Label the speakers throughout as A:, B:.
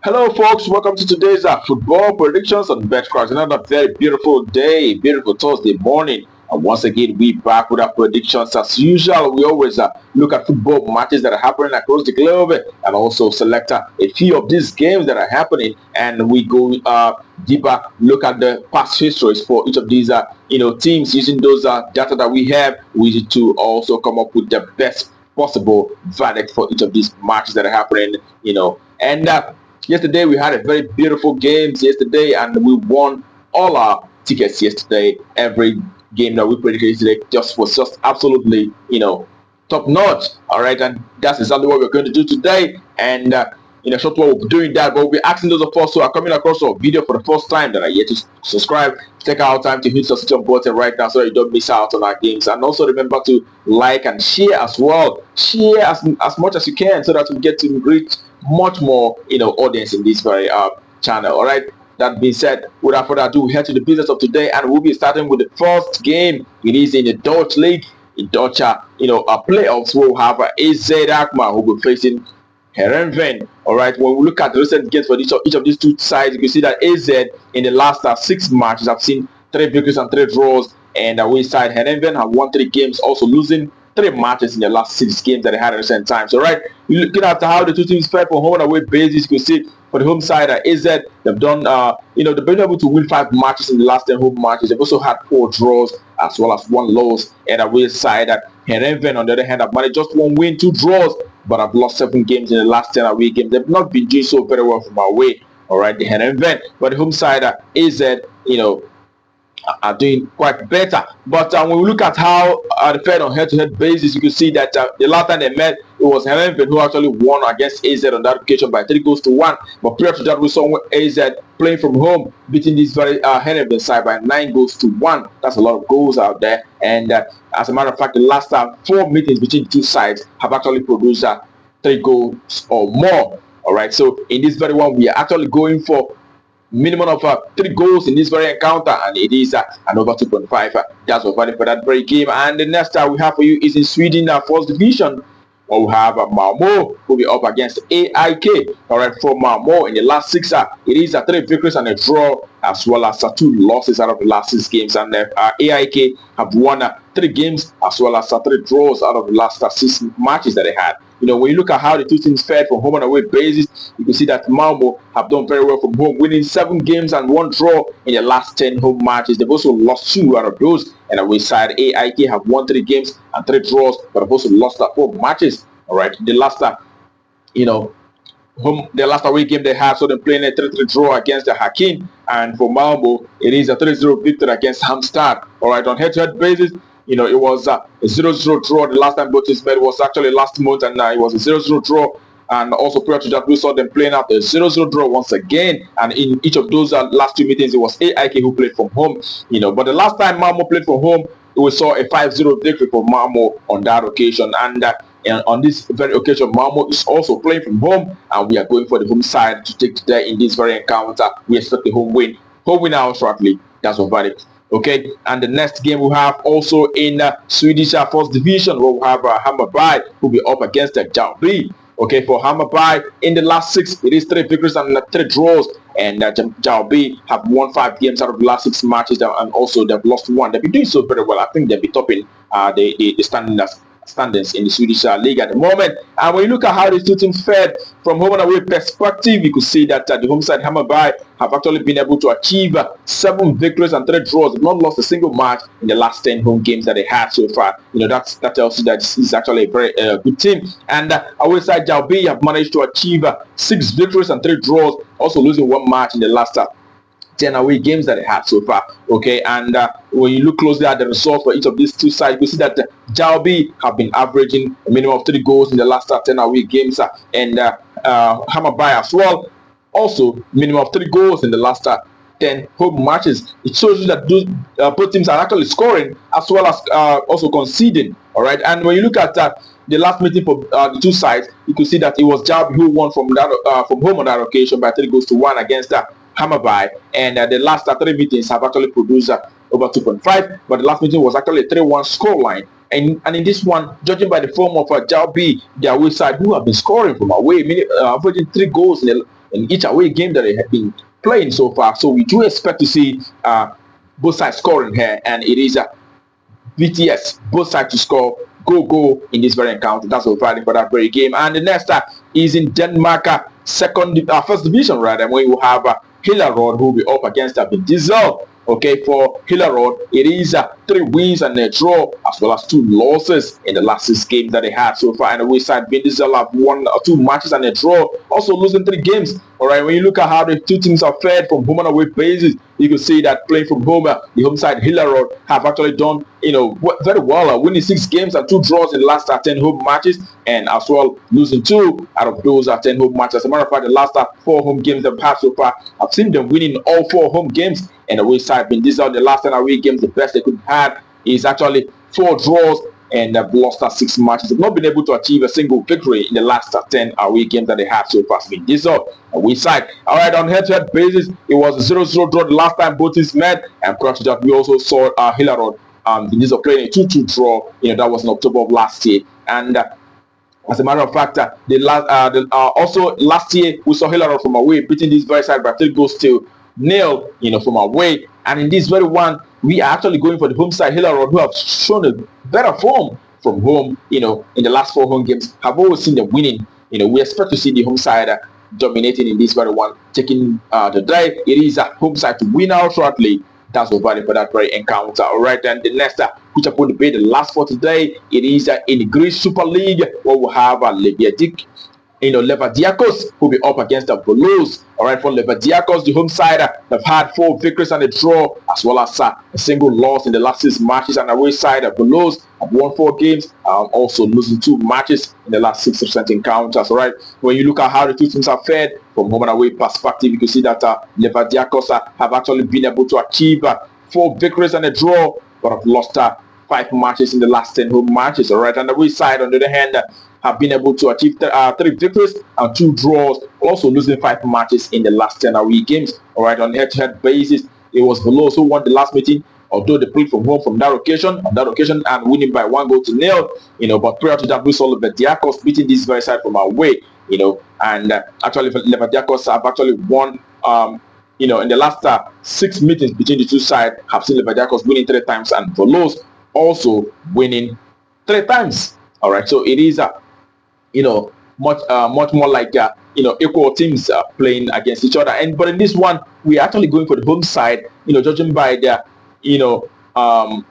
A: Hello, folks. Welcome to today's football predictions on BetCross. Another very beautiful day, beautiful Thursday morning. And once again, we back with our predictions as usual. We always look at football matches that are happening across the globe and also select a few of these games that are happening. And we go deeper, look at the past histories for each of these teams using those data that we have. We need to also come up with the best possible verdict for each of these matches that are happening. And yesterday we had a very beautiful games yesterday, and we won all our tickets yesterday. Every game that we predicted yesterday just absolutely top notch. All right, and that's exactly what we're going to do today. And in a short while, we'll be doing that. But we'll be asking those of us who are coming across our video for the first time that are yet to subscribe, take our time to hit the subscribe button right now so that you don't miss out on our games. And also remember to like and share as well. Share as much as you can so that we get to reach much more audience in this very channel. All right. That being said, without further ado, we head to the business of today, and we'll be starting with the first game. It is in the Dutch league. In Dutch, playoffs, we'll have AZ Alkmaar who will be facing Herenveen. All right. When we look at the recent games for each of these two sides, you can see that AZ in the last 6 matches have seen 3 victories and 3 draws, and we side Herenveen have won 3 games, also losing 3 matches in the last 6 games that they had in recent times. All right. You're looking at how the two teams fare for home and away basis. You can see for the home side, AZ, they've done, they've been able to win 5 matches in the last 10 home matches. They've also had 4 draws as well as 1 loss. And away side, Herenveen, on the other hand, have managed just 1 win, 2 draws, but I've lost 7 games in the last 10 away games. They've not been doing so very well from away. All right, the Herenveen, but the home side, AZ, are doing quite better. But when we look at how they fared on head-to-head basis, you can see that the last time they met, it was Hammarby who actually won against AZ on that occasion by 3 goals to 1. But prior to that, we saw AZ playing from home, beating this very Hammarby side by 9 goals to 1. That's a lot of goals out there. And as a matter of fact, the last 4 meetings between the two sides have actually produced 3 goals or more. All right, so in this very one, we are actually going for minimum of 3 goals in this very encounter, and it is an over 2.5. That's what value for that very game. And the next we have for you is in Sweden, first division. Well, we have Malmo who will be up against AIK. All right, for Malmo in the last 6, it is 3 victories and a draw, as well as 2 losses out of the last 6 games. And AIK have won 3 games as well as 3 draws out of the last 6 matches that they had. When you look at how the two teams fared from home and away basis, you can see that Malmo have done very well from home, winning 7 games and 1 draw in the last 10 home matches. They've also lost 2 out of those. And away side, AIK have won 3 games and 3 draws, but have also lost 4 matches. All right, the last the last away game they had, so they're playing a 3-3 draw against the Hakin, and for Malmo it is a 3-0 victory against Hamstad. All right, on head-to-head basis, it was a 0-0 draw. The last time both teams met was actually last month, and it was a 0-0 draw. And also prior to that, we saw them playing out a 0-0 draw once again. And in each of those last 2 meetings, it was AIK who played from home. But the last time Malmo played from home, we saw a 5-0 victory for Malmo on that occasion. And on this very occasion, Malmo is also playing from home, and we are going for the home side to take today in this very encounter. We expect the home win. Home win out shortly. That's what verdict. Okay, and the next game we have also in Swedish first division, where we have Hammarby who will be up against the Jalby. Okay, for Hammarby in the last 6, it is 3 victories and 3 draws, and Jalby have won 5 games out of the last 6 matches, and also they've lost 1. They've been doing so very well. I think they'll be topping the standings in the Swedish league at the moment. And when you look at how the two teams fared from home and away perspective, you could see that the home side Hammarby have actually been able to achieve 7 victories and 3 draws. They've not lost a single match in the last 10 home games that they had so far. That tells you that this is actually a very good team. And away side Jalby have managed to achieve 6 victories and 3 draws, also losing 1 match in the last 10 away games that they had so far. Okay, and when you look closely at the results for each of these two sides, you see that Jalby have been averaging a minimum of 3 goals in the last 10 away games, and Hammarby as well, also minimum of 3 goals in the last 10 home matches. It shows you that those both teams are actually scoring as well as also conceding. All right, and when you look at the last meeting for the two sides, you can see that it was Jalby who won from home on that occasion by 3 goals to 1 against Hammarby, and the last 3 meetings have actually produced over 2.5, but the last meeting was actually a 3-1 scoreline. And in this one, judging by the form of Jalby, their away side, who have been scoring from away, averaging 3 goals in the in each away game that they have been playing so far. So we do expect to see both sides scoring here, and it is VTS, both sides to score go in this very encounter. That's what we're fighting for that very game. And the next is in Denmark, first division, right? And we will have Hillerød, who will be up against Vin Diesel. Okay, for Hillerød, it is 3 wins and a draw, as well as 2 losses in the last 6 games that they had so far. And the way side, Vin Diesel have won 2 matches and a draw, also losing 3 games. All right, when you look at how the 2 teams are fared from home and away basis, you can see that playing from home, the home side Hillerød have actually done, very well, winning 6 games and 2 draws in the last 10 home matches, and as well losing 2 out of those 10 home matches. As a matter of fact, the last 4 home games they've had so far, I've seen them winning all 4 home games. And the way side been this out the last 10 away games, the best they could have is actually 4 draws, and they've lost 6 matches. They've not been able to achieve a single victory in the last 10 away games that they have so far. Been this out away side. All right, on head-to-head basis, it was a 0-0 draw the last time both teams met, and prior to that, we also saw Hillerød this playing a 2-2 draw. That was in October of last year, and as a matter of fact, also last year we saw Hillerød from away beating this very side by 3 goals to 0, from away. And in this very one, we are actually going for the home side Hillerød, who have shown a better form from home. In the last 4 home games, have always seen them winning. We expect to see the home side dominating in this very one, taking the day. It is a home side to win out shortly. That's what value for that very encounter. All right, and the next which are going to be the last for today, it is in the Greece Super League, where we'll have Olympiacos will be up against the Volos. All right, for Olympiacos, the home side have had 4 victories and a draw, as well as a single loss in the last 6 matches. And the away side, the Volos have won 4 games, also losing 2 matches in the last 6 recent encounters. All right, when you look at how the 2 teams are fared from home and away perspective, you can see that Olympiacos have actually been able to achieve 4 victories and a draw, but have lost 5 matches in the last 10 home matches. All right, and the away side, on the other hand, have been able to achieve 3 victories and 2 draws, also losing 5 matches in the last 10 away games. All right, on head-to-head basis, it was Velos who won the last meeting, although they played from home on that occasion, and winning by 1-0. But prior to that, we saw Olympiacos beating this very side from away, and actually Olympiacos have actually won, in the last 6 meetings between the 2 sides, have seen Olympiacos winning 3 times and Velos also winning 3 times. All right, so it is much more like equal teams playing against each other. But in this one, we are actually going for the home side. Judging by the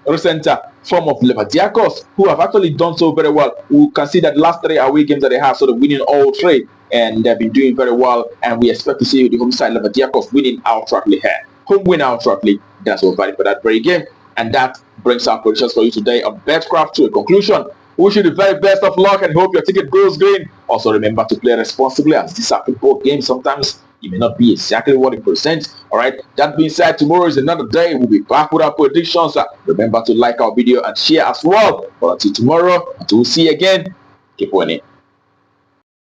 A: recent form of Olympiacos, who have actually done so very well. We can see that the last 3 away games that they have, sort of winning all 3, and they've been doing very well. And we expect to see the home side Olympiacos winning outrightly here. Home win outrightly. That's what value for that very game. And that brings our predictions for you today on Betcraft to a conclusion. Wish you the very best of luck and hope your ticket goes green. Also remember to play responsibly, as these are football games. Sometimes it may not be exactly what it presents. All right, that being said, tomorrow is another day. We'll be back with our predictions. Remember to like our video and share as well. But until tomorrow, until we see you again, keep winning.